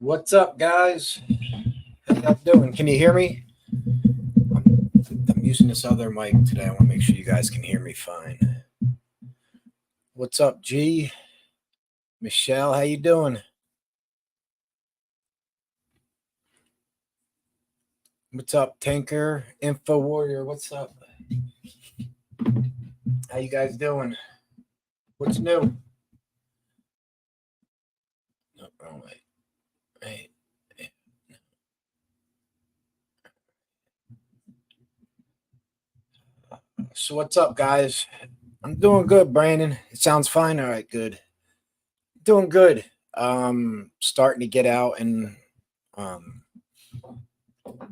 What's up, guys? How y'all doing? Can you hear me? I'm using this other mic today. I want to make sure you guys can hear me fine. What's up, G? Michelle, how you doing? What's up, Tinker? Info Warrior, what's up? How you guys doing? What's new? No, wrong way. Hey. So what's up, guys? I'm doing good, Brandon. It sounds fine. All right, good. Doing good. Starting to get out and um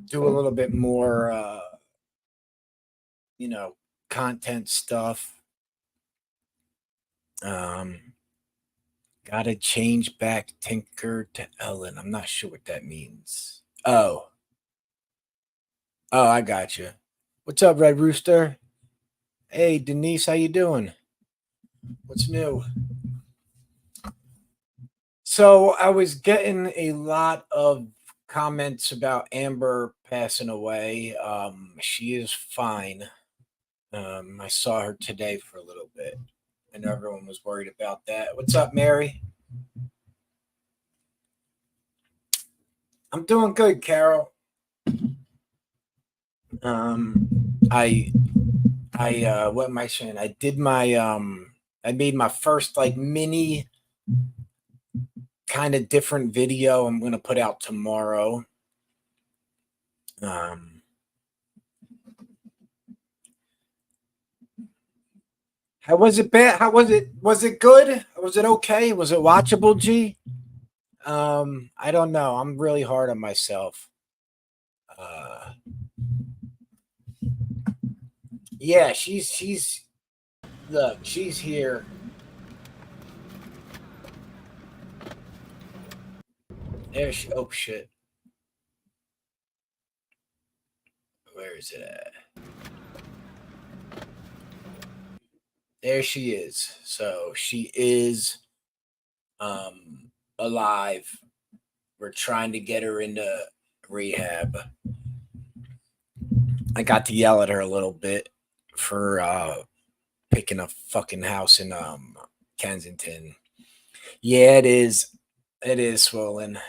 do a little bit more you know, content stuff. Um Gotta change back Tinker to Ellen. I'm not sure what that means. Oh, I got you. What's up, Red Rooster? Hey, Denise, how you doing? What's new? So I was getting a lot of comments about Amber passing away. She is fine. I saw her today for a little bit, and everyone was worried about that. What's up, Mary? I'm doing good, Carol. I what am I saying? I made my first like mini kind of different video I'm gonna put out tomorrow. How was it bad? How was it? Was it good? Was it okay? Was it watchable, G? I don't know. I'm really hard on myself. Uh yeah, she's look, she's here. There she oh shit. Where is it at? There she is. So she is alive. We're trying to get her into rehab. I got to yell at her a little bit for picking a fucking house in Kensington. Yeah, it is. It is swollen.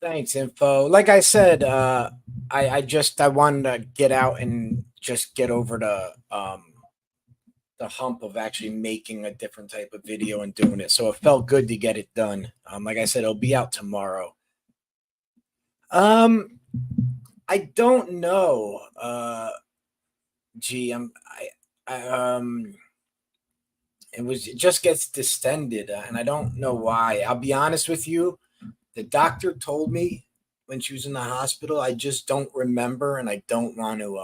Thanks, info. Like I said, I wanted to get out and just get over the hump of actually making a different type of video and doing it. So it felt good to get it done. Like I said, it'll be out tomorrow. Um, I don't know. Gee, it just gets distended, and I don't know why. I'll be honest with you. The doctor told me when she was in the hospital. I just don't remember, and I don't want to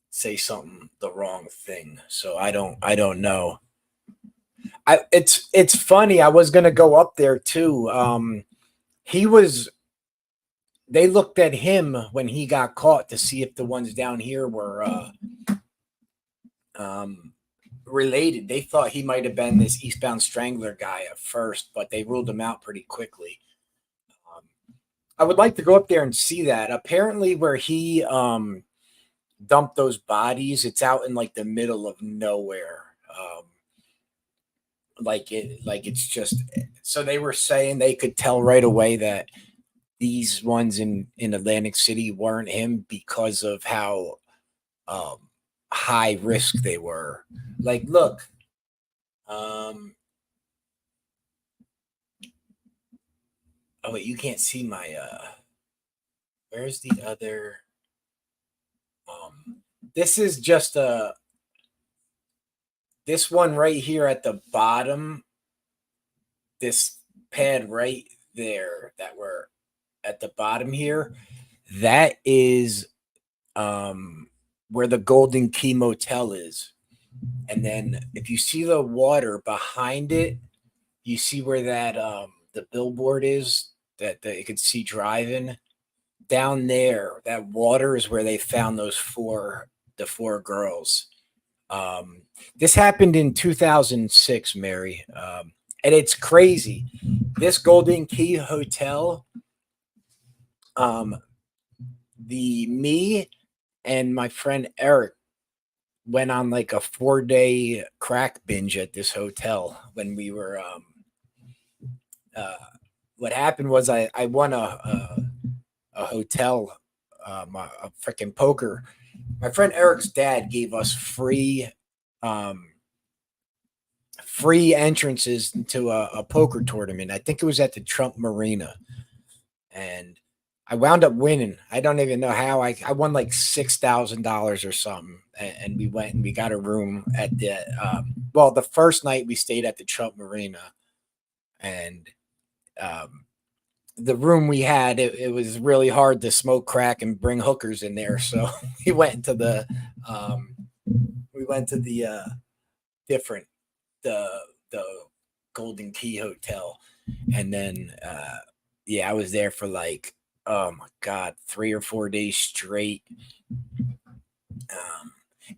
say something the wrong thing. So I don't know. It's funny. I was gonna go up there too. He was. They looked at him when he got caught to see if the ones down here were um, related. They thought he might have been this Eastbound Strangler guy at first, but they ruled him out pretty quickly. Um, I would like to go up there and see that. Apparently, where he dumped those bodies, it's out in like the middle of nowhere. Like it's just so they were saying they could tell right away that these ones in Atlantic City weren't him because of how um, high risk they were. Like, look, um, oh wait, you can't see my where's the other this is just a this one right here at the bottom, this pad right there that we're at the bottom here, that is where the Golden Key Motel is. And then if you see the water behind it, you see where that the billboard is that you could see driving. down there, that water is where they found the four girls. This happened in 2006, Mary. And it's crazy. This Golden Key Hotel, um, me and my friend Eric went on like a 4-day crack binge at this hotel when we were uh what happened was I won a hotel a freaking poker. My friend Eric's dad gave us um free entrances to a poker tournament. I think it was at the Trump Marina, and I wound up winning. I don't even know how. I won like $6,000 or something, and we went and we got a room at the well, the first night we stayed at the Trump Marina, and the room we had, it was really hard to smoke crack and bring hookers in there, so we went into the um, different the Golden Key Hotel, and then yeah, I was there for like, oh my god, 3 or 4 days straight.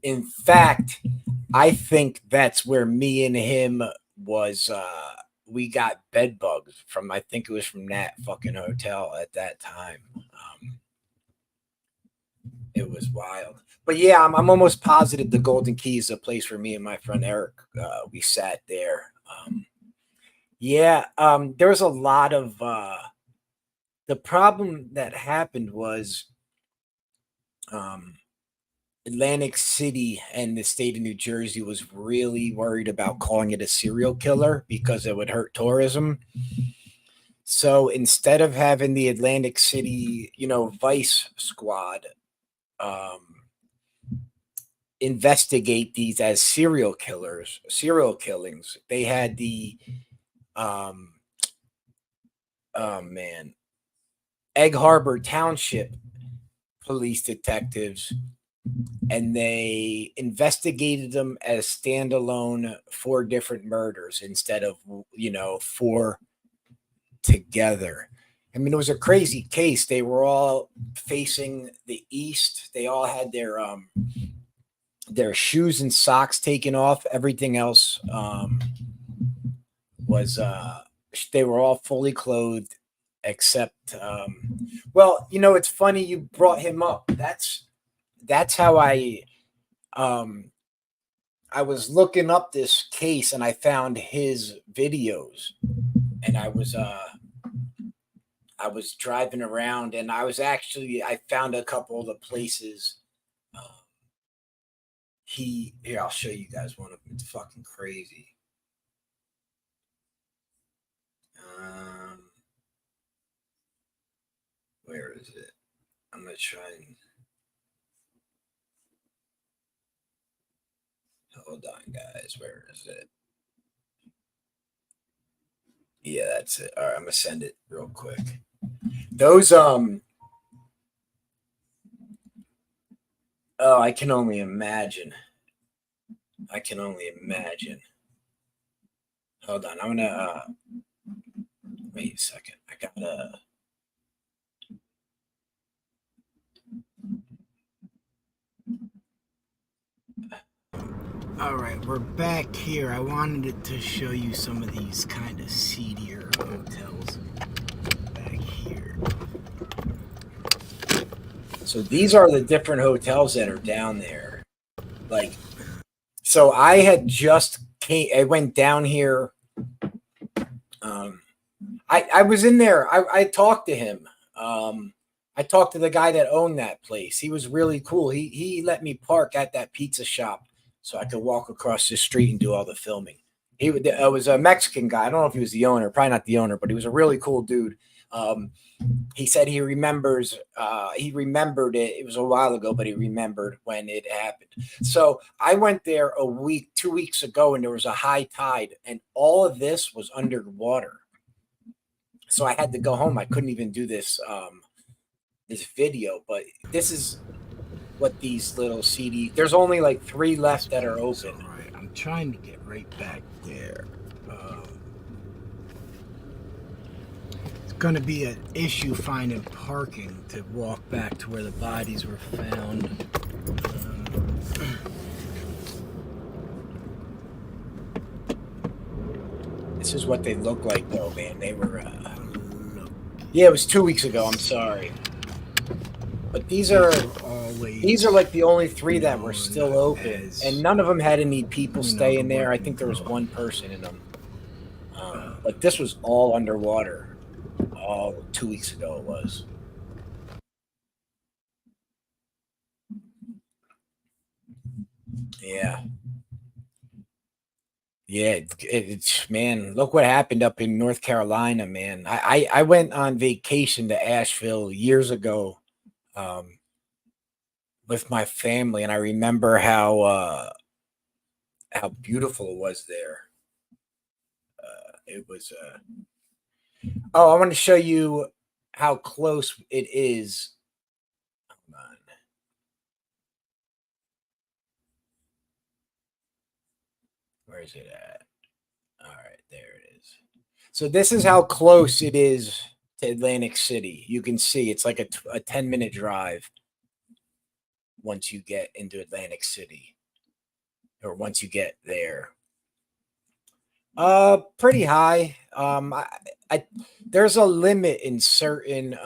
In fact, I think that's where me and him was. We got bed bugs from. I think it was from that fucking hotel at that time. It was wild. But yeah, I'm almost positive the Golden Key is a place where me and my friend Eric we sat there. Yeah, there was a lot of the problem that happened was um, Atlantic City and the state of New Jersey was really worried about calling it a serial killer because it would hurt tourism. So instead of having the Atlantic City, Vice Squad um, investigate these as serial killings, they had the um, oh man, Egg Harbor Township police detectives, and they investigated them as standalone 4 different murders instead of 4 together. I mean, it was a crazy case. They were all facing the east. They all had their shoes and socks taken off. Everything else was they were all fully clothed except well, it's funny you brought him up. That's how um I was looking up this case and I found his videos, and I was driving around, and I found a couple of the places here, I'll show you guys one of them. It's fucking crazy. Where is it? I'm gonna try and hold on, guys. Where is it? Yeah, that's it. All right, I'm gonna send it real quick. Those oh, I can only imagine. Hold on, I'm gonna wait a second. I gotta. All right, we're back here. I wanted to show you some of these kind of seedier hotels back here. So these are the different hotels that are down there. Like, so I went down here. I was in there. I talked to him. I talked to the guy that owned that place. He was really cool. He let me park at that pizza shop so I could walk across the street and do all the filming. It was a Mexican guy. I don't know if he was the owner, probably not the owner, but he was a really cool dude. He said he remembers. He remembered it. It was a while ago, but he remembered when it happened. So I went there 2 weeks ago, and there was a high tide, and all of this was underwater. So I had to go home. I couldn't even do this video, but this is what these little CD. There's only like 3 left that are open. All right, I'm trying to get right back there. It's going to be an issue finding parking to walk back to where the bodies were found. This is what they look like, though, man. They were, yeah, it was 2 weeks ago. I'm sorry, but these are like the only 3 that were still open, and none of them had any people staying there. I think there was 1 person in them, but this was all underwater. Oh, 2 weeks ago it was. Yeah. Yeah, it's man, look what happened up in North Carolina, man. I went on vacation to Asheville years ago, um, with my family, and I remember how beautiful it was there. It was oh, I want to show you how close it is. Hold on. Where is it at? All right, there it is. So this is how close it is to Atlantic City. You can see it's like a 10-minute drive once you get into Atlantic City, or once you get there. Pretty high. I there's a limit in certain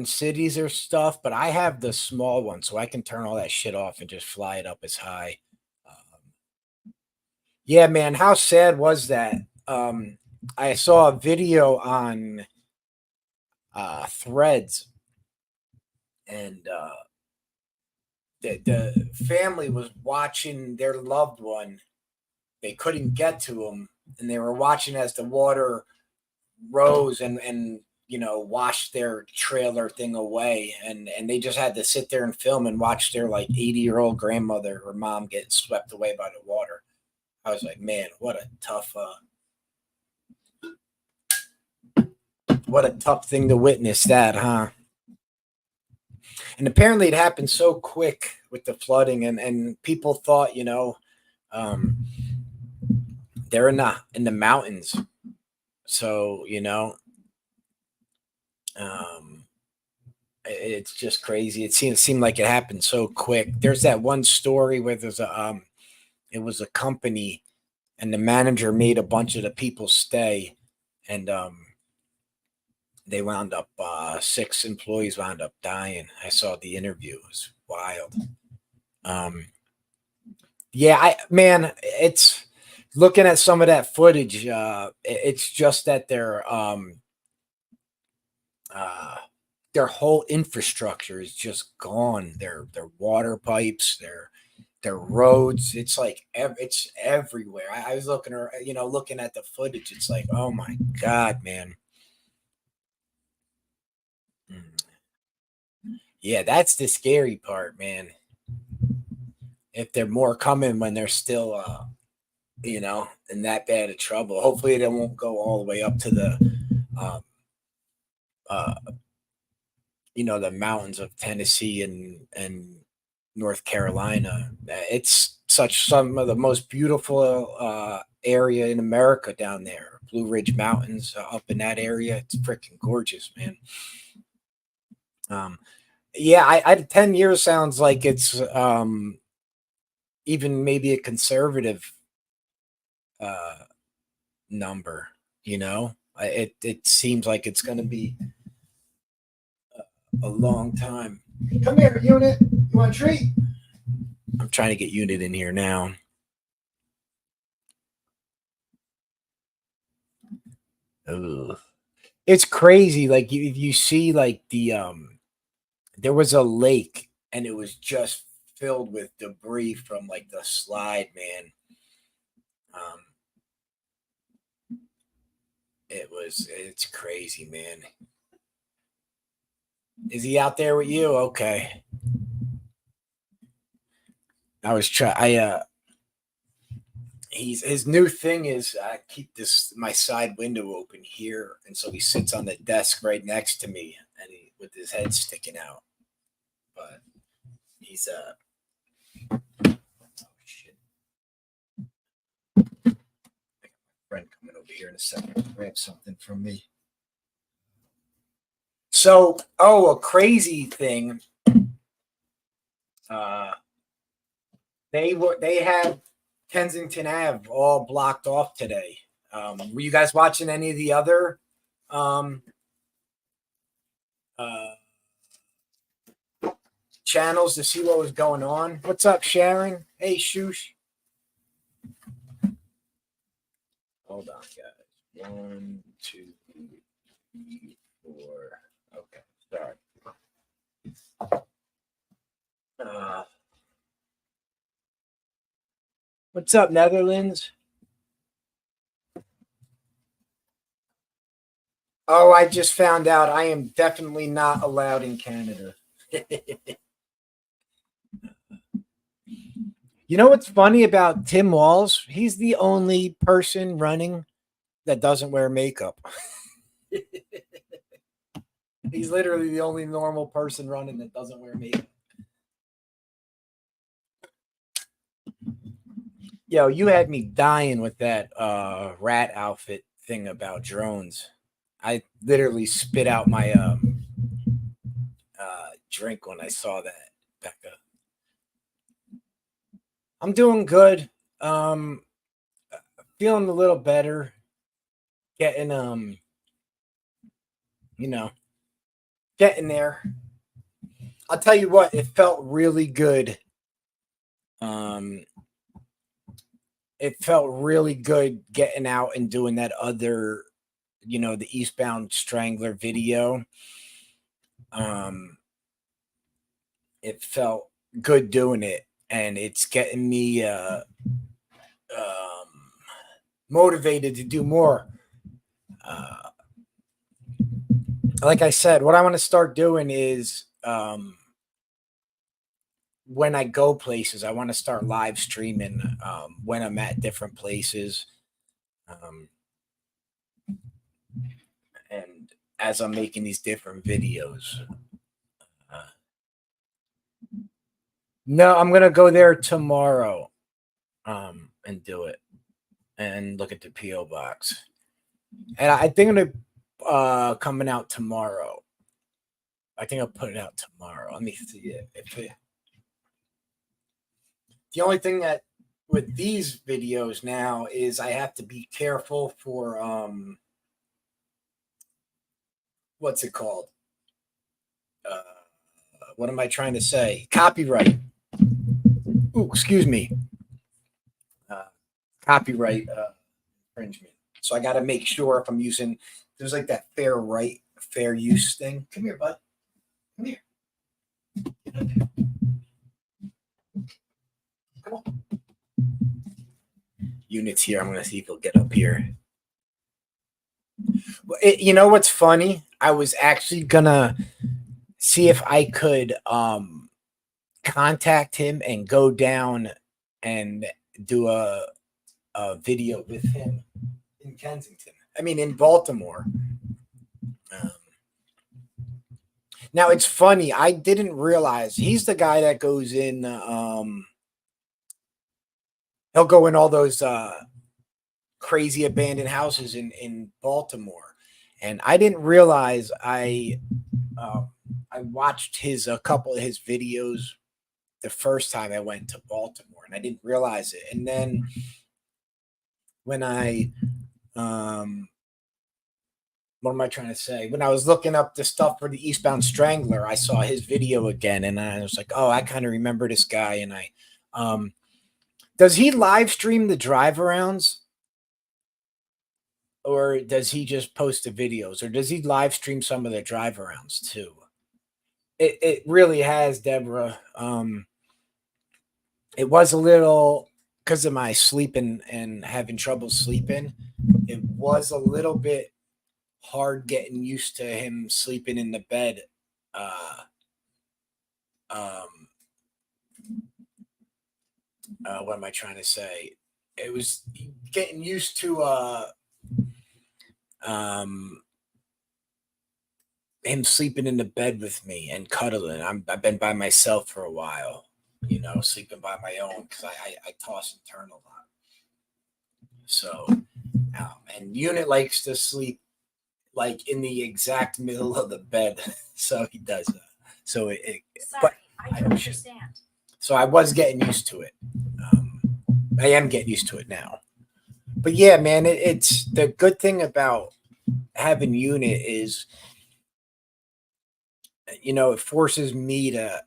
cities or stuff, but I have the small one, so I can turn all that shit off and just fly it up as high. Yeah, man, how sad was that? I saw a video on Threads, and the family was watching their loved one. They couldn't get to him, and they were watching as the water rose and washed their trailer thing away, and they just had to sit there and film and watch their like 80-year-old grandmother or mom getting swept away by the water. I was like, man, what a tough thing to witness that, huh? And apparently it happened so quick with the flooding, and people thought, um, they're in the mountains, so um, it's just crazy. It seemed like it happened so quick. There's that one story where it was a company, and the manager made a bunch of the people stay, and they wound up 6 employees wound up dying. I saw the interview; it was wild. Um, yeah, man, it's looking at some of that footage. It's just that uh, their whole infrastructure is just gone. Their water pipes, their roads. It's like it's everywhere. I was looking at the footage. It's like, oh my god, man. Mm. Yeah, that's the scary part, man. If there are more coming when they're still, in that bad of trouble. Hopefully, they won't go all the way up to um, uh, the mountains of Tennessee and North Carolina. It's some of the most beautiful area in America down there. Blue Ridge Mountains, up in that area. It's freaking gorgeous, man. Um, yeah, 10 years sounds like it's even maybe a conservative uh, number. It seems like it's going to be a long time. Come here, Unit. You want a treat? I'm trying to get Unit in here now. Ugh. It's crazy. Like you see, like there was a lake, and it was just filled with debris from like the slide, man. Um, it's crazy, man. Is he out there with you? Okay. I was trying. His new thing is I keep my side window open here, and so he sits on the desk right next to me, and with his head sticking out. But he's oh shit, friend coming over. over here in a second. Grab something from me. So, a crazy thing. They had Kensington Ave all blocked off today. Were you guys watching any of the other channels to see what was going on? What's up, Sharon? Hey, Shoosh. Hold on, guys. 1, 2, 3, 4. Okay, sorry. What's up, Netherlands? Oh, I just found out I am definitely not allowed in Canada. You know what's funny about Tim Walz? He's the only person running that doesn't wear makeup. He's literally the only normal person running that doesn't wear makeup. Yo, you had me dying with that rat outfit thing about drones. I literally spit out my drink when I saw that, Becca. I'm doing good. Feeling a little better. Getting getting there. I'll tell you what, it felt really good. It felt really good getting out and doing that other, the Eastbound Strangler video. It felt good doing it, and it's getting me motivated to do more. Like I said, what I want to start doing is when I go places, I want to start live streaming when I'm at different places. And as I'm making these different videos. No, I'm going to go there tomorrow and do it and look at the P.O. box. And I think I'm going to coming out tomorrow. I think I'll put it out tomorrow. Let me see it. The only thing that with these videos now is I have to be careful for what's it called? What am I trying to say? Copyright. Ooh, excuse me. Copyright infringement. So I got to make sure if I'm using, there's like that fair use thing. Come here, bud. Come here. Come on. Units here. I'm going to see if he'll get up here. You know what's funny? I was actually going to see if I could contact him and go down and do a video with him in Kensington. I mean, in Baltimore. Now, it's funny. I didn't realize he's the guy that goes in. He'll go in all those crazy abandoned houses in Baltimore. And I didn't realize I watched a couple of his videos the first time I went to Baltimore, and I didn't realize it. And then when I what am I trying to say? When I was looking up the stuff for the Eastbound Strangler, I saw his video again, and I was like, oh, I kind of remember this guy. And I does he live stream the drive arounds? Or does he just post the videos? Or does he live stream some of the drive arounds too? It really has, Deborah. It was a little, because of my sleeping and having trouble sleeping, it was a little bit hard getting used to him sleeping in the bed. What am I trying to say? It was getting used to him sleeping in the bed with me and cuddling. I've been by myself for a while, sleeping by my own because I toss and turn a lot. So And Unit likes to sleep like in the exact middle of the bed, so he does that. So Sorry, but I don't understand. so I was getting used to it. Um, I am getting used to it now. But yeah, man, it's the good thing about having Unit is, it forces me to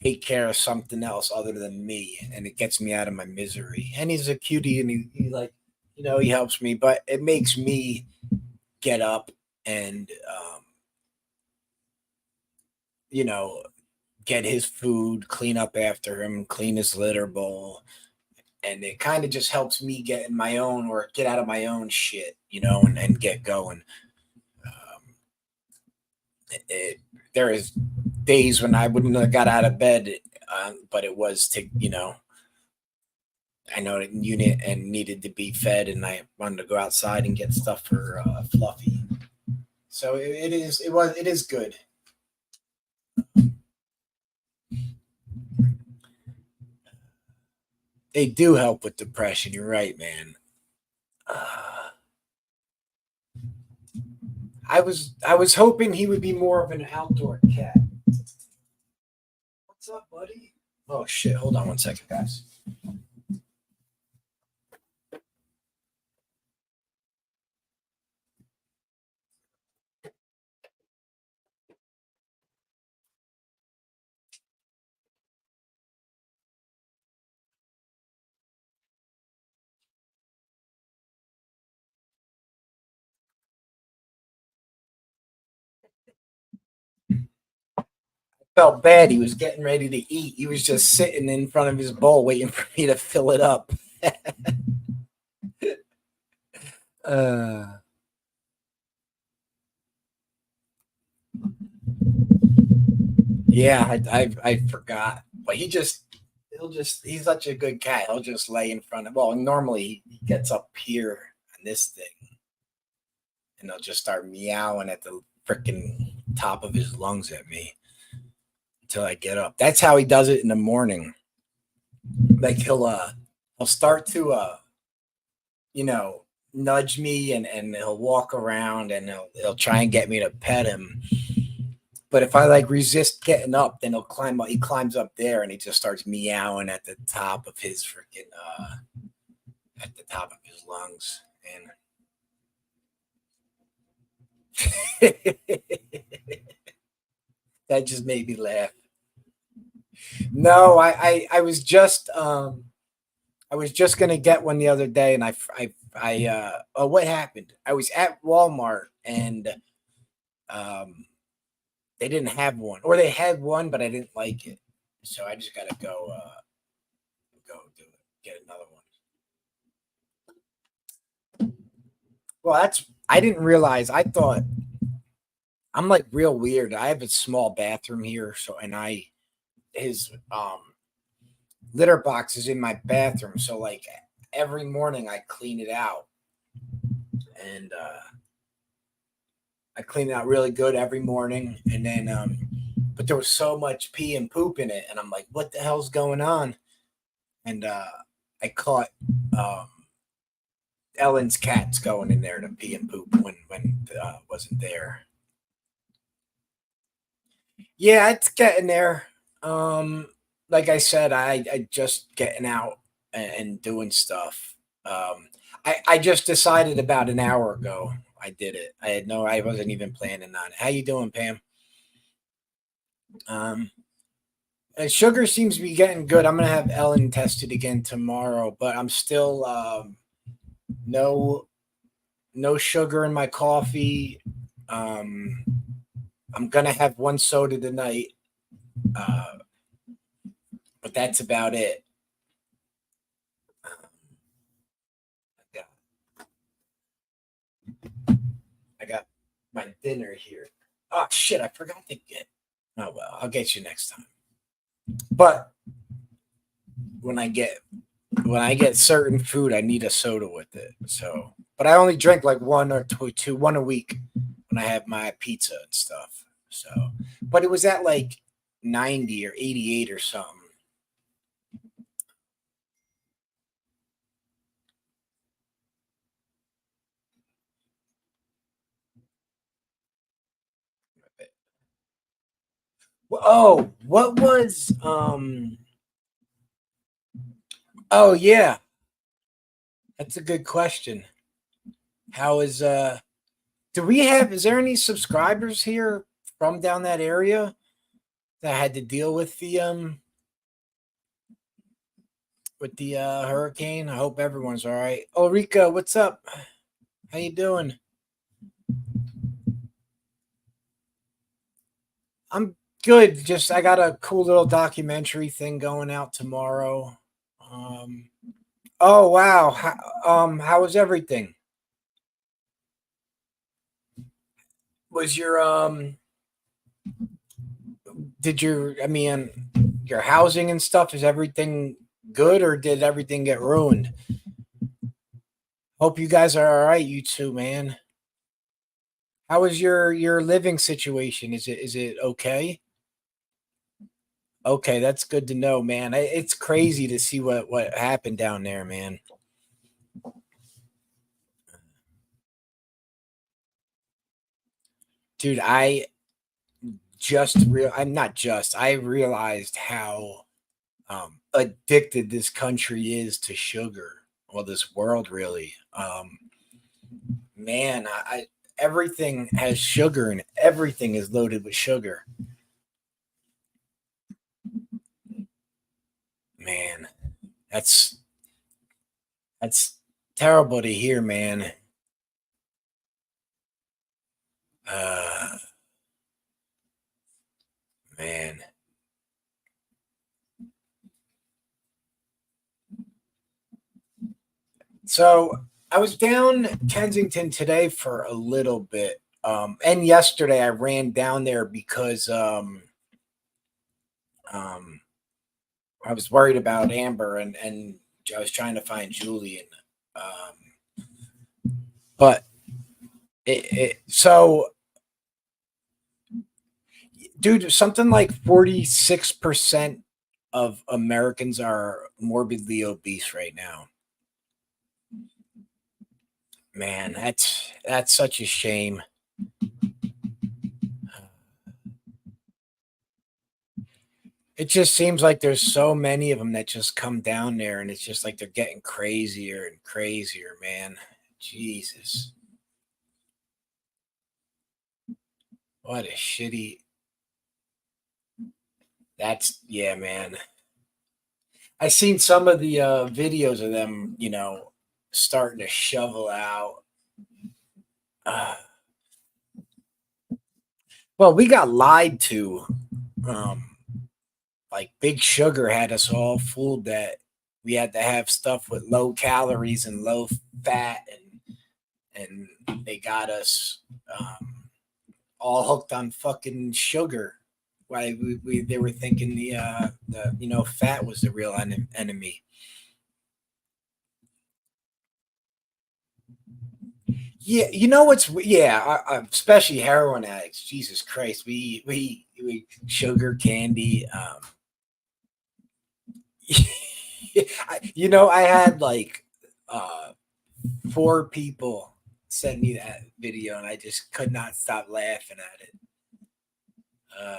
take care of something else other than me, and it gets me out of my misery. And he's a cutie, and he like, he helps me, but it makes me get up and, you know, get his food, clean up after him, clean his litter bowl, and it kind of just helps me get in my own or get out of my own shit, and get going. Um, there is days when I wouldn't have got out of bed, but it was to, I know Unit and needed to be fed, and I wanted to go outside and get stuff for Fluffy. So it is good. They do help with depression. You're right, man. I was hoping he would be more of an outdoor cat. What's up, buddy? Oh shit! Hold on one second, guys. Felt bad. He was getting ready to eat. He was just sitting in front of his bowl waiting for me to fill it up. uh, yeah, I forgot. But he's such a good cat. He'll just lay in front of, well, normally he gets up here on this thing, and he'll just start meowing at the freaking top of his lungs at me until I get up. That's how he does it in the morning. Like he'll start to you know nudge me, and he'll walk around, and he'll try and get me to pet him. But if I like resist getting up, then he'll climb up. He climbs up there, and he just starts meowing at the top of his freaking at the top of his lungs. And that just made me laugh. No, I was just gonna get one the other day, and oh, what happened? I was at Walmart, and um they didn't have one, or they had one, but I didn't like it, so I just gotta go do it, get another one. Well, I didn't realize. I thought I'm like real weird. I have a small bathroom here, so and I his litter box is in my bathroom, so like every morning I clean it out, and I clean it out really good every morning, and then but there was so much pee and poop in it, and I'm like, what the hell's going on? And I caught um, Ellen's cats going in there to pee and poop when wasn't there. Yeah, it's getting there. Um, like I said, I just getting out and doing stuff. I just decided about an hour ago. I did it. I wasn't even planning on it. How you doing, Pam? Um, Sugar seems to be getting good. I'm gonna have Ellen tested again tomorrow, but I'm still no no sugar in my coffee. Um, I'm gonna have one soda tonight, uh, but that's about it. I got, I got my dinner here. Oh shit! I forgot to get. Oh well, I'll get you next time. But when I get when I get certain food, I need a soda with it. So, but I only drink like one or one a week when I have my pizza and stuff. So, but it was at like 90 or 88 or something. Oh, what was oh yeah, that's a good question. How is there any subscribers here from down that area that had to deal with the hurricane? I hope everyone's all right. Ulrika, what's up? How you doing? I'm good. Just I got a cool little documentary thing going out tomorrow. Um, oh wow. How was everything? Was your did your I mean your housing and stuff, is everything good or did everything get ruined? Hope you guys are all right, you two, man. How is your living situation? Is it okay? Okay, that's good to know, man. It's crazy to see what happened down there, man. Dude, I realized how addicted this country is to sugar. Well, this world really. Man, everything has sugar and everything is loaded with sugar. Man, that's that's terrible to hear, man. Uh, man. So I was down Kensington today for a little bit. And yesterday I ran down there because um, I was worried about Amber and I was trying to find Julian. But so, dude, something like 46% of Americans are morbidly obese right now. Man, that's such a shame. It just seems like there's so many of them that just come down there, and it's just like they're getting crazier and crazier, man. Jesus, what a shitty. That's yeah, man. I seen some of the videos of them, starting to shovel out. Uh, well, we got lied to. Um, like Big Sugar had us all fooled that we had to have stuff with low calories and low fat, and they got us all hooked on fucking sugar. Why they were thinking the fat was the real enemy. Yeah, especially heroin addicts. Jesus Christ, we sugar candy. I had like uh, four people send me that video, and I just could not stop laughing at it. Uh,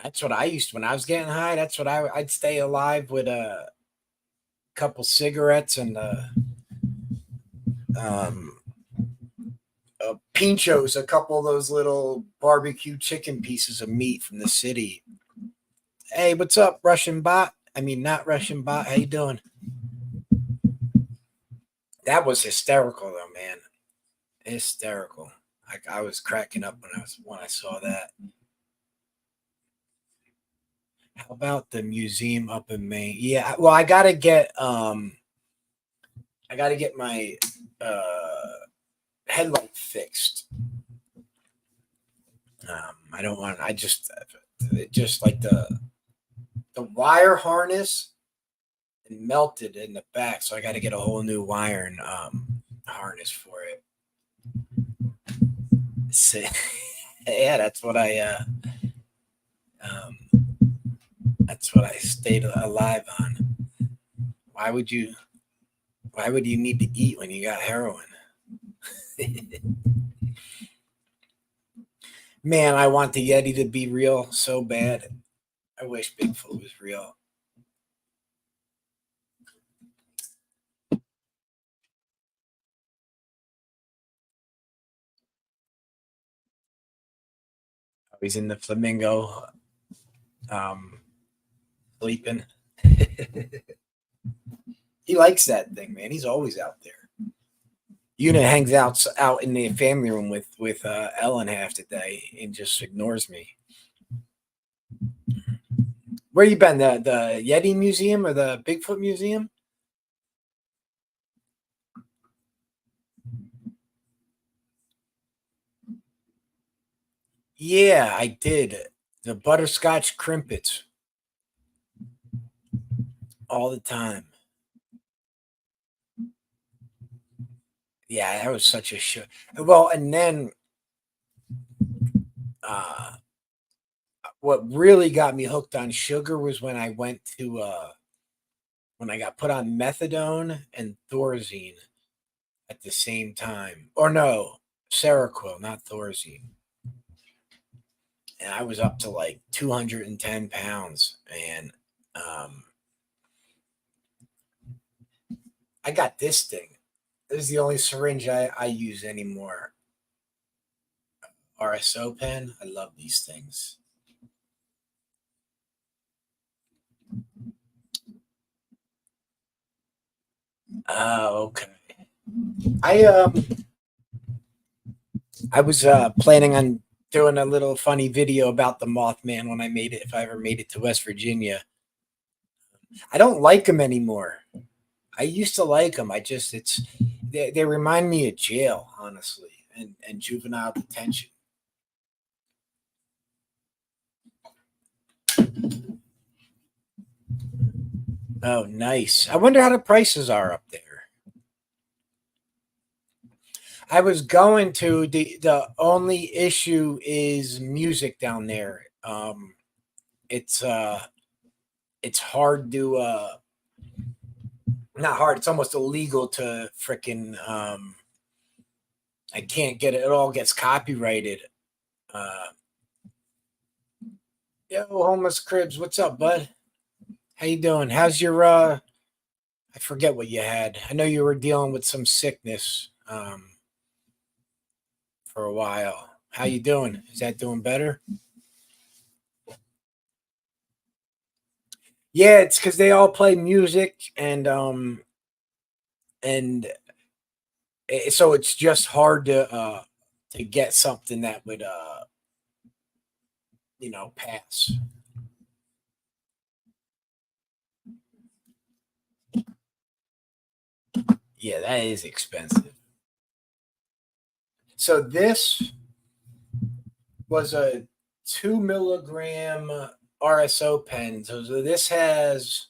that's what I used to, when I was getting high. That's what I'd stay alive with a couple cigarettes and um, pinchos, a couple of those little barbecue chicken pieces of meat from the city. Hey, what's up, Russian bot? I mean, not Russian bot. How you doing? That was hysterical, though, man. Hysterical. I was cracking up when I saw that. How about the museum up in Maine? Yeah, well, I gotta get my headlight fixed. I don't want. I just like the wire harness melted in the back, so I got to get a whole new wire and harness for it. So, yeah, um, that's what I stayed alive on. Why would you? Why would you need to eat when you got heroin? Man, I want the Yeti to be real so bad. I wish Bigfoot was real. He's in the flamingo, um, sleeping. He likes that thing, man. He's always out there. Una hangs out in the family room with Ellen half the day and just ignores me. Where you been? The Yeti Museum or the Bigfoot Museum? Yeah, I did. The butterscotch crimpets all the time. Yeah, that was such a show. Well, and then uh, what really got me hooked on sugar was when I got put on methadone and Thorazine at the same time. Or no, Seroquel, not Thorazine. And I was up to like 210 pounds. And um, I got this thing. This is the only syringe I use anymore. RSO pen. I love these things. Oh, okay. I I was planning on doing a little funny video about the Mothman when I made it, if I ever made it to West Virginia. I don't like them anymore. I used to like them. I just they remind me of jail, honestly, and juvenile detention. Oh, nice. I wonder how the prices are up there. I was going to the only issue is music down there. It's it's hard to not hard. It's almost illegal to fricking I can't get it. It all gets copyrighted. Uh, Yo, homeless cribs, what's up, bud? How you doing? How's your I forget what you had. I know you were dealing with some sickness for a while. How you doing? Is that doing better? Yeah, it's because they all play music and so it's just hard to get something that would pass. Yeah, that is expensive. So this was a 2 milligram RSO pen. So this has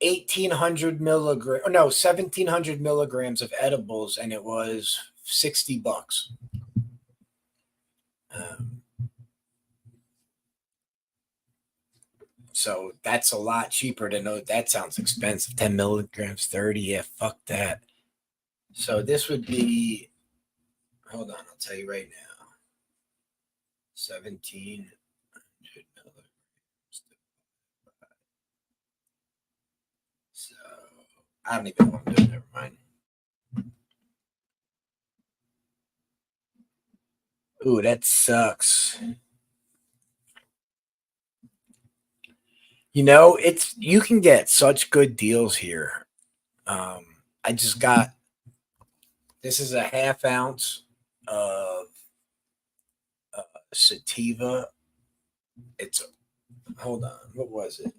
1,800 milligram, oh no, 1,700 milligrams of edibles, and it was $60. Um, so that's a lot cheaper to know. That sounds expensive. 10 milligrams, 30. Yeah, fuck that. So this would be, hold on, I'll tell you right now, 1,700 milligrams. So I don't even know what I'm doing. Never mind. Ooh, that sucks. It's you can get such good deals here. Um, I just got this is a half ounce of sativa. It's hold on, what was it?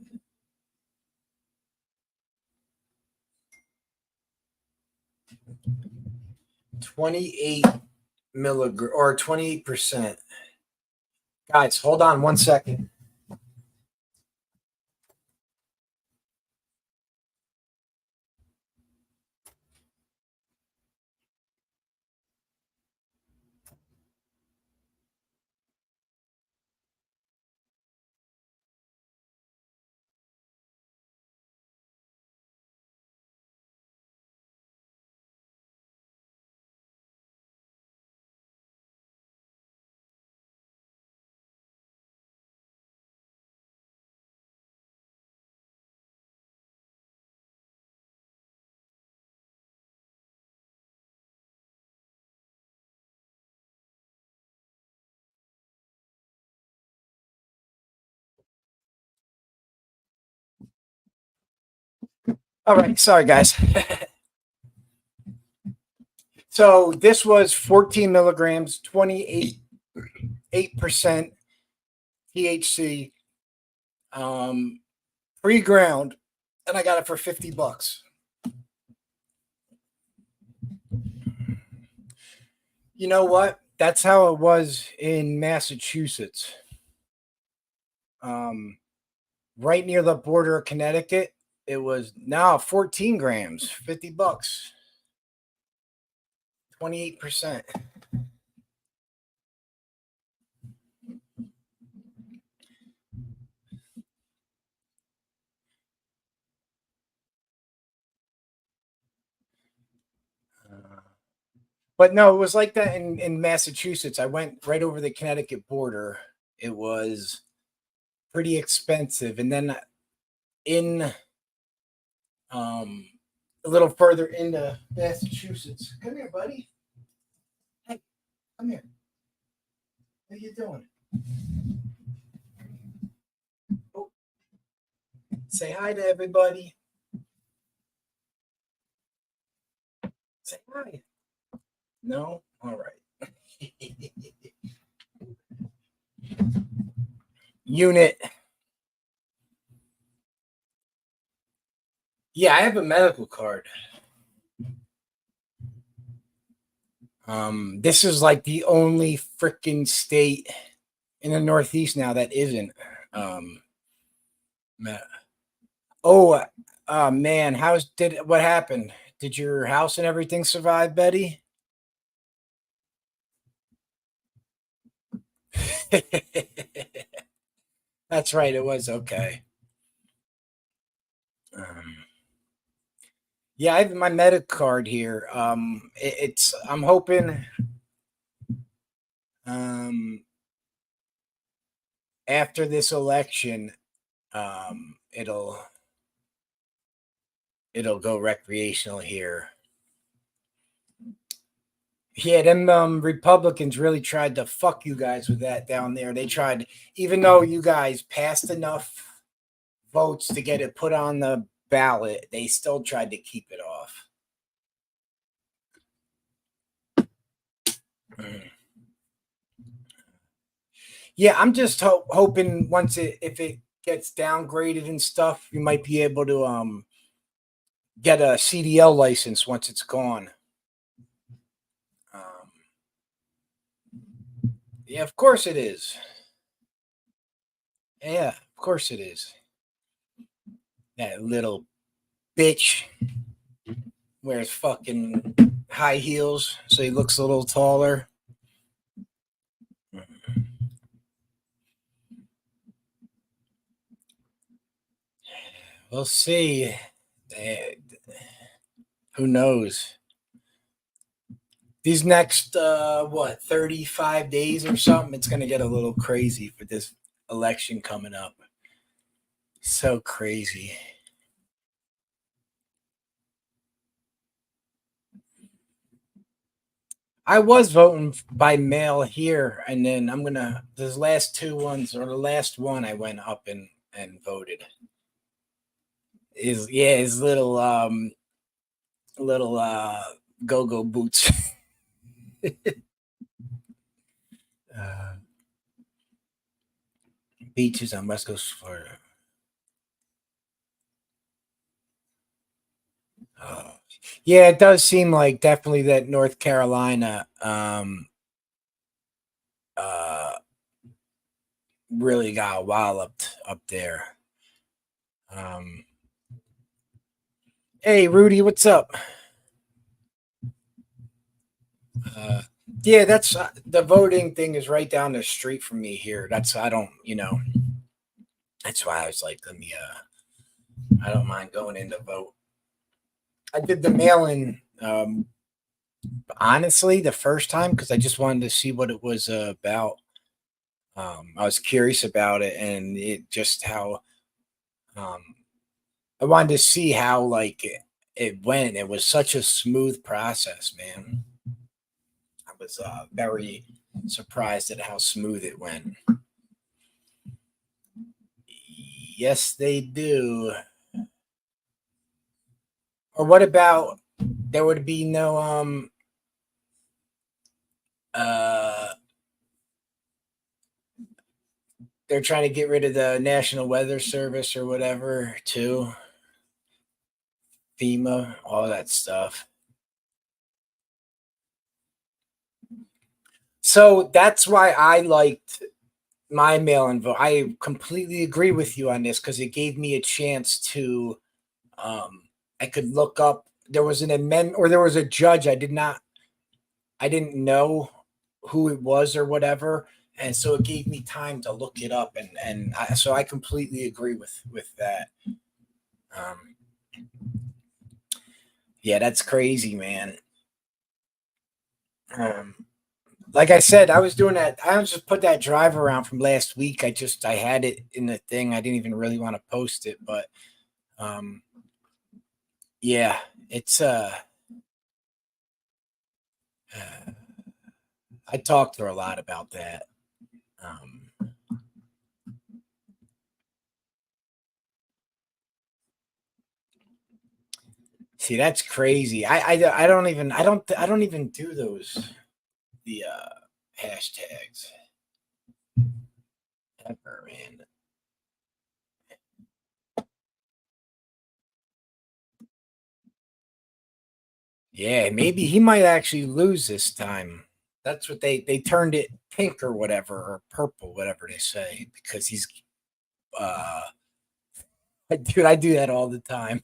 28 milligram or 28%. Guys, hold on 1 second. All right, sorry guys. So this was 14 milligrams, 28% THC, pre-ground, and I got it for $50. You know what? That's how it was in Massachusetts. Right near the border of Connecticut, it was now 14 grams, $50, 28%. But no, it was like that in Massachusetts. I went right over the Connecticut border. It was pretty expensive. And then in a little further into Massachusetts. Come here, buddy. Hey, come here. What are you doing? Oh, say hi to everybody. Say hi. No? All right. Unit. Yeah, I have a medical card. This is like the only freaking state in the Northeast now that isn't. Um, oh, man, what happened? Did your house and everything survive, Betty? That's right. It was okay. Um, yeah, I have my medic card here. I'm hoping um, after this election, it'll go recreational here. Yeah, them Republicans really tried to fuck you guys with that down there. They tried, even though you guys passed enough votes to get it put on the ballot, they still tried to keep it off. Mm. Yeah, I'm just hoping if it gets downgraded and stuff, you might be able to get a CDL license once it's gone. Um, yeah, of course it is. Yeah, of course it is. That little bitch wears fucking high heels, so he looks a little taller. We'll see. Who knows? These next 35 days or something, it's gonna get a little crazy for this election coming up. So crazy. I was voting by mail here, and then those last two ones, or the last one, I went up and voted. His little go-go boots. uh, Beaches on West Coast Florida. Yeah, it does seem like definitely that North Carolina uh really got walloped up there. Um Hey Rudy, what's up? Uh yeah, that's the voting thing is right down the street from me here. That's I don't, that's why I was like, let me I don't mind going in to vote. I did the mail in honestly the first time because I just wanted to see what it was about. I was curious about it and it just how um, I wanted to see how it went. It was such a smooth process, man. I was very surprised at how smooth it went. Yes, they do. Or what about there would be no uh they're trying to get rid of the National Weather Service or whatever too. FEMA, all that stuff. So that's why I liked my mail-in vote. I completely agree with you on this because it gave me a chance to I could look up there was an amendment or there was a judge I didn't know who it was or whatever, and so it gave me time to look it up, so I completely agree with that. Um, yeah, that's crazy, man. Um, like I said, I was doing that. I was just put that drive around from last week. I had it in the thing. I didn't even really want to post it, but um, yeah, it's uh I talked to her a lot about that. Um, See, that's crazy. I don't even do those the hashtags ever, man. Yeah, maybe he might actually lose this time. That's what they turned it pink or whatever or purple, whatever they say, because he's uh dude, I do that all the time.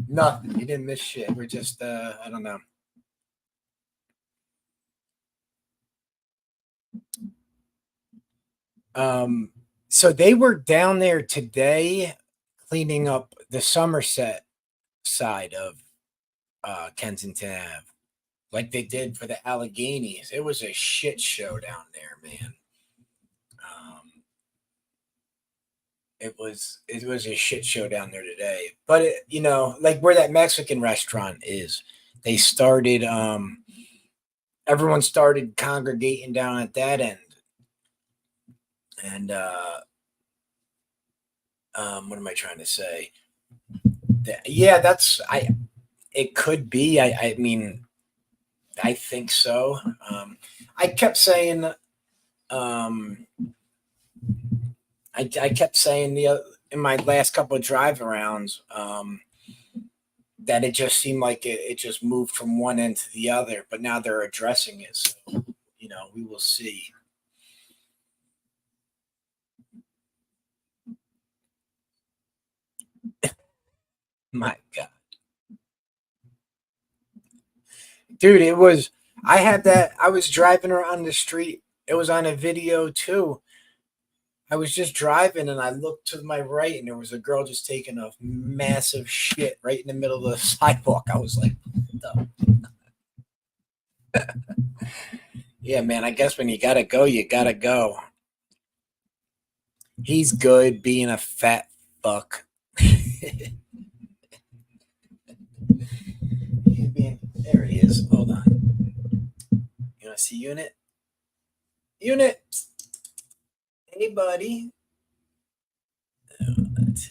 Nothing. You didn't miss shit. We're just I don't know. Um so they were down there today cleaning up the Somerset side of Kensington Ave, like they did for the Alleghenies. It was a shit show down there, man. Um, it was a shit show down there today. But like where that Mexican restaurant is, they started. Everyone started congregating down at that end, and what am I trying to say? Yeah, that's I. It could be. I mean, I think so. I kept saying. Um, I kept saying in my last couple of drive arounds that it just seemed like it just moved from one end to the other, but now they're addressing it. So, we will see. My God, dude, it was. I had that. I was driving around the street. It was on a video too. I was just driving and I looked to my right and there was a girl just taking a massive shit right in the middle of the sidewalk. I was like, what yeah, man, I guess when you gotta go, you gotta go. He's good being a fat fuck. There he is. Hold on. You want to see Unit? Unit. Hey, buddy. Oh, that's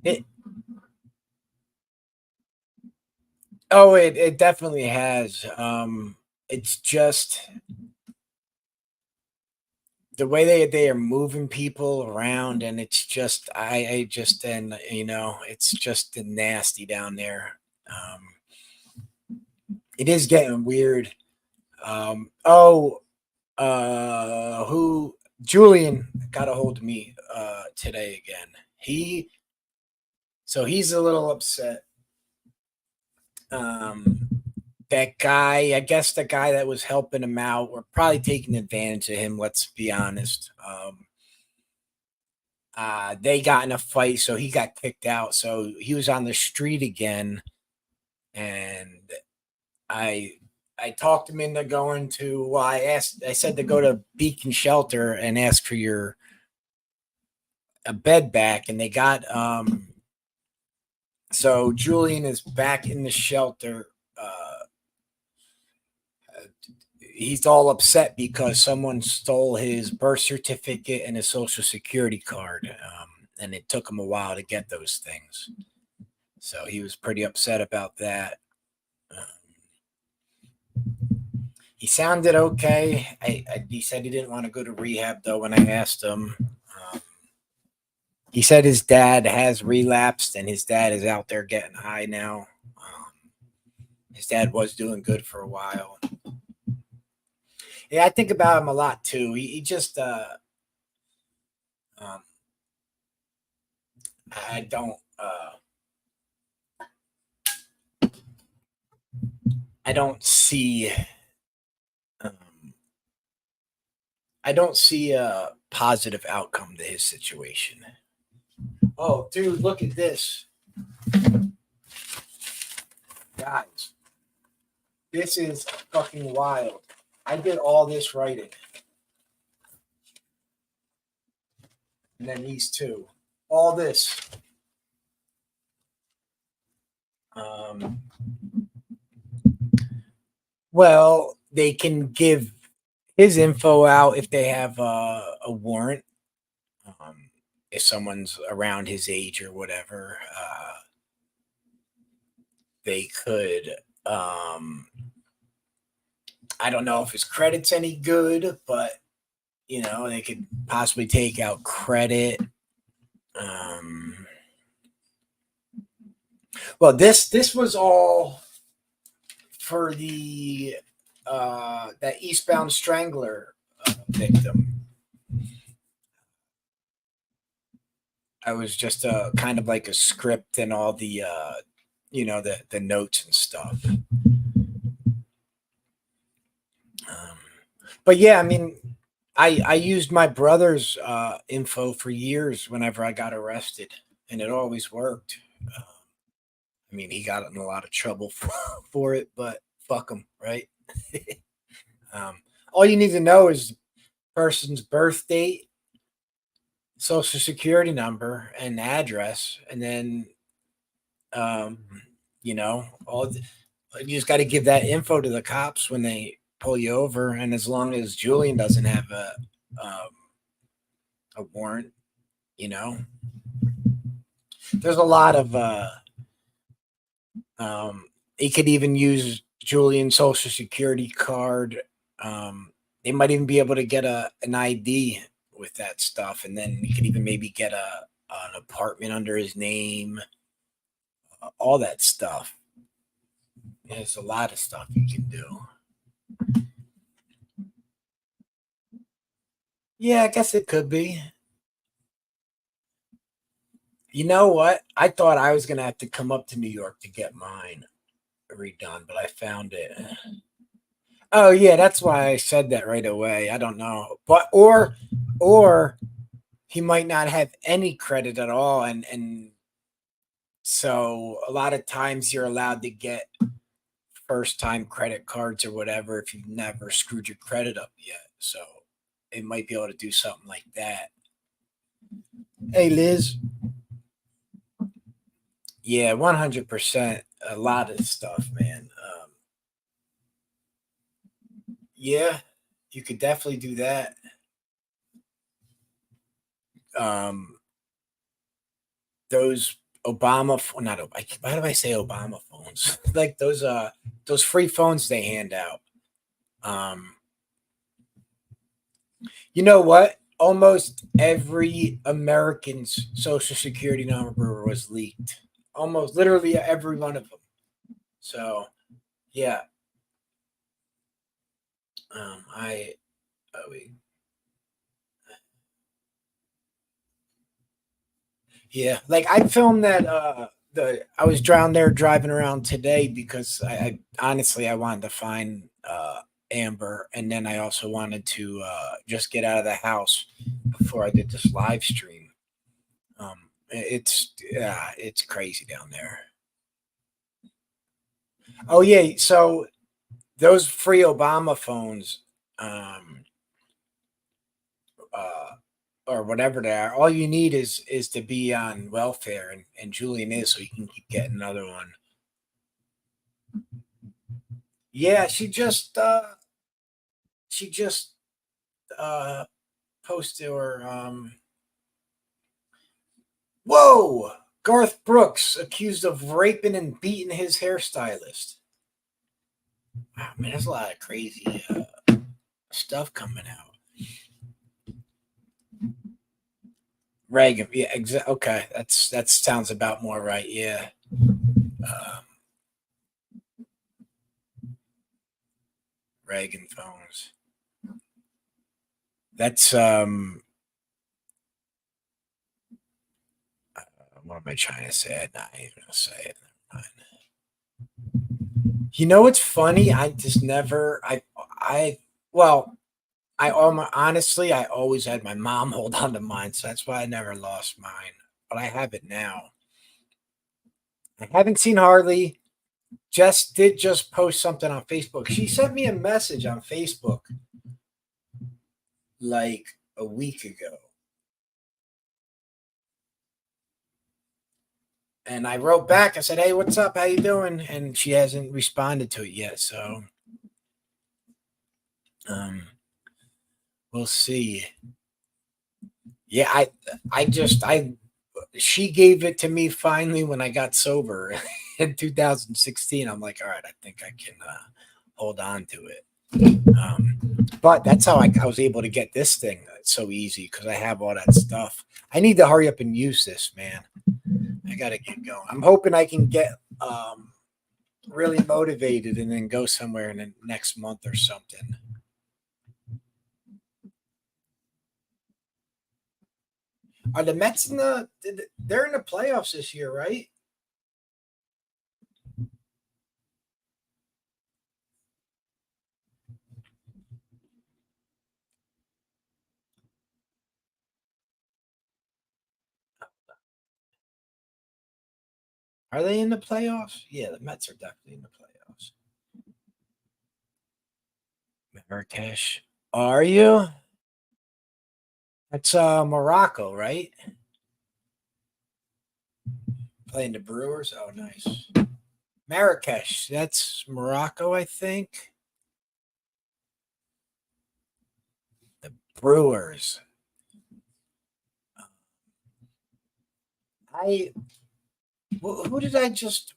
him. It, it definitely has. It's just the way they are moving people around, and it's just I just and it's just nasty down there. It is getting weird. Oh, who Julian got a hold of me today again. He's a little upset. Um, that guy, I guess the guy that was helping him out, were probably taking advantage of him. Let's be honest. They got in a fight, so he got kicked out. So he was on the street again, and I I talked him into going to. Well, I said to go to Beacon Shelter and ask for your a bed back, and they got So Julian is back in the shelter. he's all upset because someone stole his birth certificate and his social security card, and it took him a while to get those things. So he was pretty upset about that. Um, he sounded okay. He said he didn't want to go to rehab though. When I asked him, he said his dad has relapsed and his dad is out there getting high now. His dad was doing good for a while. Yeah, I think about him a lot too. He just, um, I don't, I don't see, um, I don't see a positive outcome to his situation. Oh, dude, look at this, guys. This is fucking wild. I did all this writing, and then these two, all this. Um, well, they can give his info out if they have a warrant. Um, if someone's around his age or whatever, they could. I don't know if his credit's any good, but they could possibly take out credit. Um, well, this was all for the that Eastbound Strangler victim. I was just kind of like a script and all the the notes and stuff. But yeah, I mean, I used my brother's info for years whenever I got arrested, and it always worked. Uh, I mean, he got in a lot of trouble for it, but fuck him, right? All you need to know is the person's birth date, social security number, and address, and then um, all you just got to give that info to the cops when they pull you over, and as long as Julian doesn't have um, a warrant, you know, there's a lot of he could even use Julian's social security card. They might even be able to get an ID with that stuff, and then he could even maybe get an apartment under his name, all that stuff. There's a lot of stuff you can do. Yeah, I guess it could be. You know what? I thought I was gonna have to come up to New York to get mine redone, but I found it. Oh yeah, that's why I said that right away. I don't know, but or he might not have any credit at all, and so a lot of times you're allowed to get first time credit cards or whatever if you've never screwed your credit up yet. So it might be able to do something like that. Hey Liz, yeah, 100%. A lot of stuff, man. Yeah, you could definitely do that. Um, those not why do I say Obama phones? Like those free phones they hand out. Um, you know what? Almost every American's social security number was leaked. Almost literally every one of them. So yeah, I wait. Yeah, like I filmed that. I was down there driving around today because I honestly I wanted to find Amber, and then I also wanted to just get out of the house before I did this live stream. It's crazy down there. Oh yeah, so those free Obama phones, um, uh, or whatever they are, all you need is to be on welfare, and Julian is, so you can keep getting another one. Yeah, she just she just posted or whoa, Garth Brooks accused of raping and beating his hairstylist. Wow, man, there's a lot of crazy stuff coming out. Reagan, yeah, okay, that sounds about more right. Yeah, Reagan phones. That's what am I trying to say? I'm not even gonna say it. You know what's funny? I just never. Well, honestly, I always had my mom hold on to mine, so that's why I never lost mine. But I have it now. I haven't seen Harley. Jess did just post something on Facebook. She sent me a message on Facebook like a week ago. And I wrote back. I said, "Hey, what's up? How you doing?" And she hasn't responded to it yet. So, we'll see. Yeah, she gave it to me finally when I got sober in 2016. I'm like, all right, I think I can hold on to it. But that's how I was able to get this thing so easy because I have all that stuff. I need to hurry up and use this, man. I got to get going. I'm hoping I can get really motivated and then go somewhere in the next month or something. Are the Mets they're in the playoffs this year, right? Are they in the playoffs? Yeah, the Mets are definitely in the playoffs. Marrakesh. Are you? That's Morocco, right? Playing the Brewers. Oh, nice. Marrakesh. That's Morocco, I think. The Brewers. I who did I just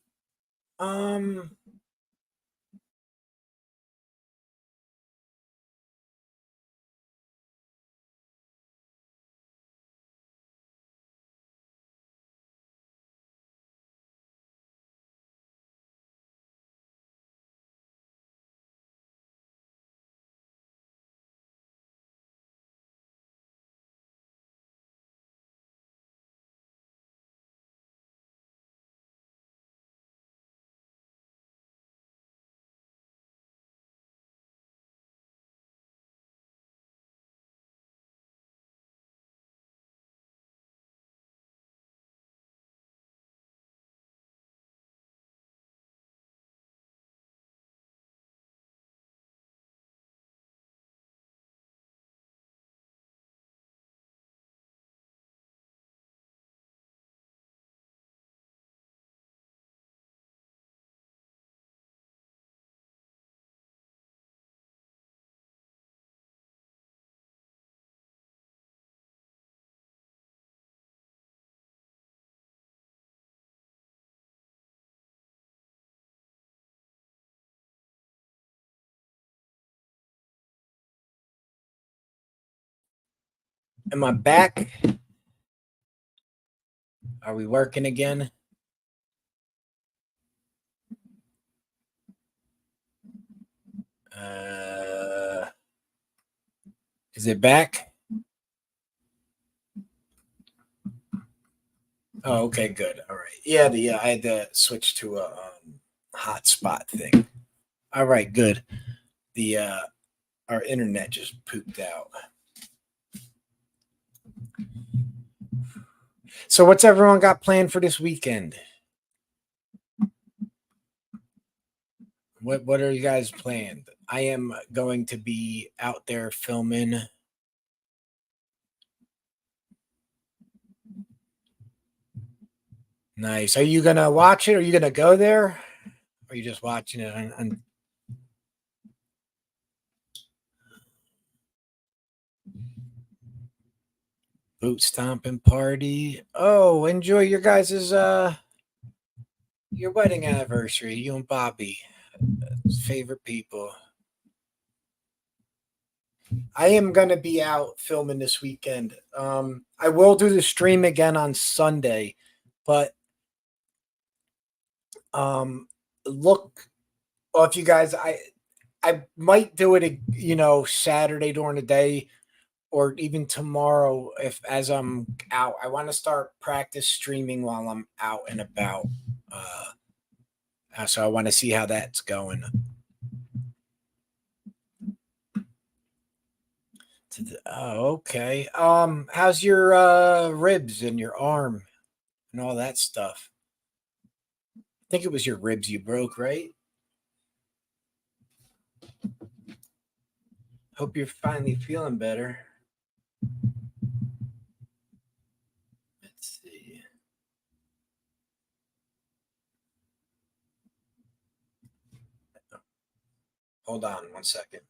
um am I back? Are we working again? Uh is it back? Oh, okay, good. All right. Yeah, I had to switch to a hotspot thing. All right, good. The our internet just pooped out. So what's everyone got planned for this weekend? What are you guys planned? I am going to be out there filming. Nice. Are you gonna watch it? Are you gonna go there? Or are you just watching it on Boot stomping party. Oh, enjoy your guys's your wedding anniversary. You and Bobby, favorite people. I am gonna be out filming this weekend. I will do the stream again on Sunday, but look, well, if you guys, I might do it, Saturday during the day, or even tomorrow if as I'm out. I want to start practice streaming while I'm out and about. So I want to see how that's going. Oh, okay. How's your ribs and your arm and all that stuff? I think it was your ribs you broke, right? Hope you're finally feeling better. Let's see. Hold on 1 second.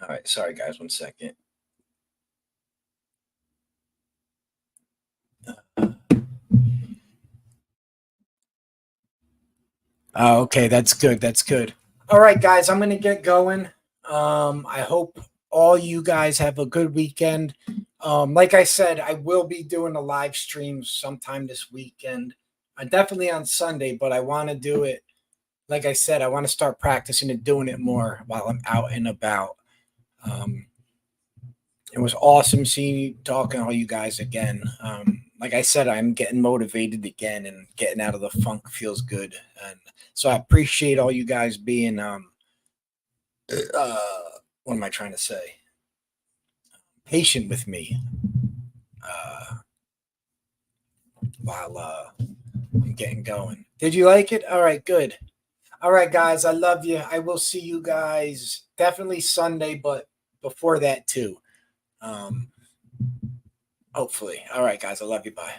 All right, sorry guys, 1 second. Oh, okay, that's good. That's good. All right, guys, I'm gonna get going. I hope all you guys have a good weekend. Like I said, I will be doing a live stream sometime this weekend. Definitely on Sunday, but I want to do it. Like I said, I want to start practicing and doing it more while I'm out and about. Um, it was awesome seeing you, talking to all you guys again. Like I said, I'm getting motivated again, and getting out of the funk feels good. And so I appreciate all you guys being uh, what am I trying to say? Patient with me uh, while I'm getting going. Did you like it? All right, good. All right, guys, I love you. I will see you guys definitely Sunday, but before that too. Um, Hopefully. All right, guys, I love you. Bye.